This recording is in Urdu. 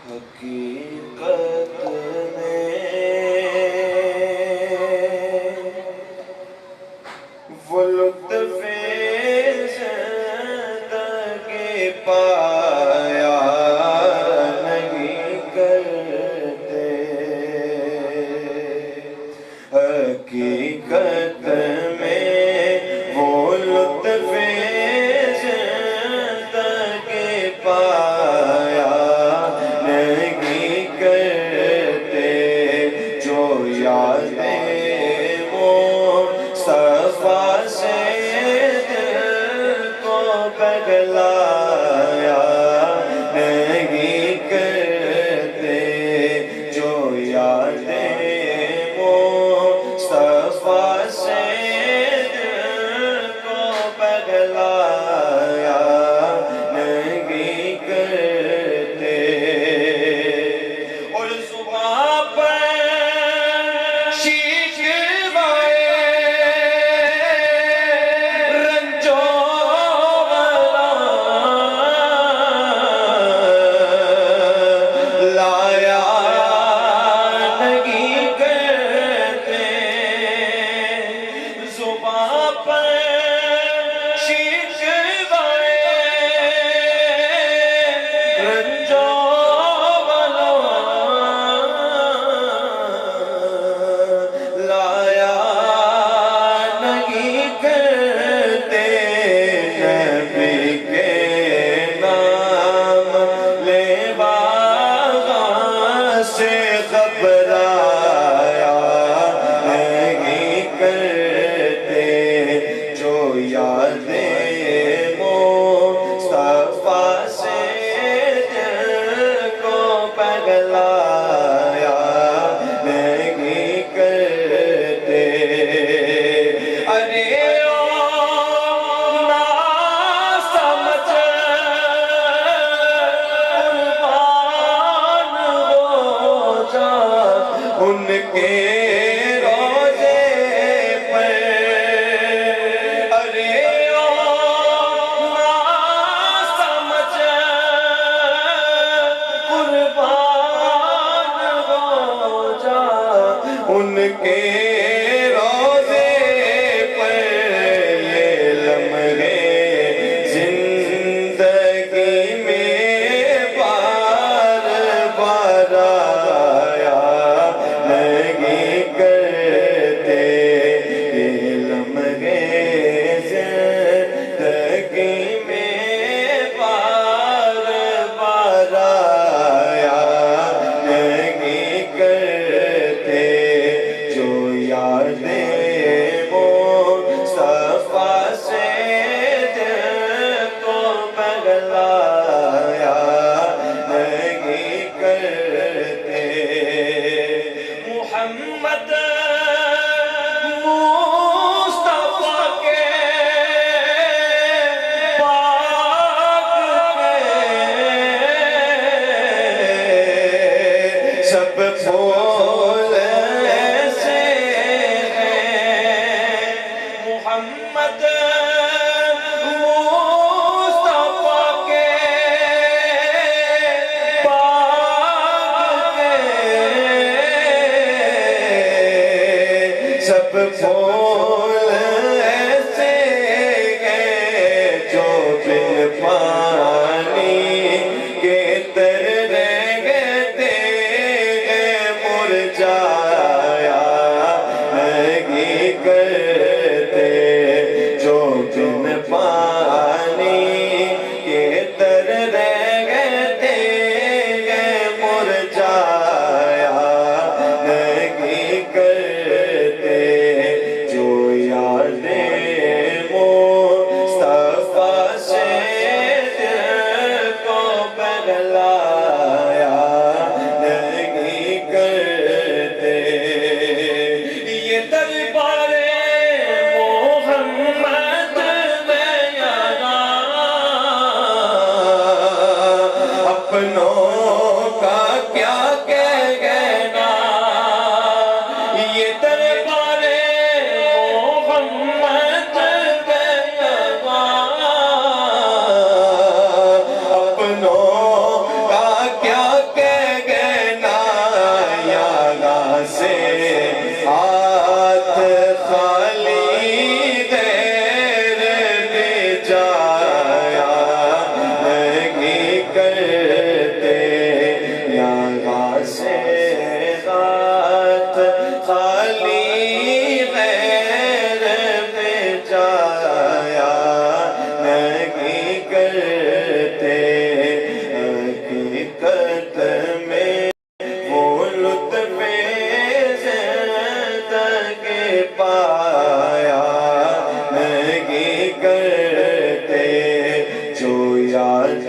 حقیقت میں وہ لطف زندگی پایا نہیں کرتے، حقیقت میں وہ لطف زندگی پایا نہیں کرتے، جو یادیں مصطفیٰ سے دل کو پگلایا نہیں کرتے، جو یادیں مصطفیٰ سے دل کو پگلایا نہیں کرتے، اور صبح پر شکوائے رنجو والا لایا نہیں کرتے، صبح پر شکوائے رنجو لایا نہیں کرتے، نبی کے نام لیوا سے گھبرایا نہیں کرتے، جو یادیں مصطفیٰ سے دل کو پگلایا نہیں کرتے، ارے او نا سمجھ قربان ہو جا ان کے روزے پر، ارے او نا سمجھ قربان ہو جا ان کے روزے پر، یہ لمحے زندگی میں بار بار آیا نہیں کرتے، یہ لمحے زندگی میں بار بار آیا نہیں کرتے، جو یادیں مصطفیٰ سے دل کو پگلایا نہیں کرتے، محمد مصطفیٰ کے پاک کے سب پھول ایسے ہیں، محمد مصطفیٰ کے پاک کے سب پھول ایسے ہیں، جو بن پانی کے تر رہتے ہیں، مرجھایا نہیں کرتے، جو بن پانی کے تر رہتے ہیں، مرجھایا نہیں کرتے، جو یادیں مصطفیٰ سے دل کو پگلایا نہیں کرتے، یہ دربار محمد میں یہاں اپنوں کا کیا کہنا، یہ دربار محمد میں یہاں اپنوں کا کیا کہنا، یاد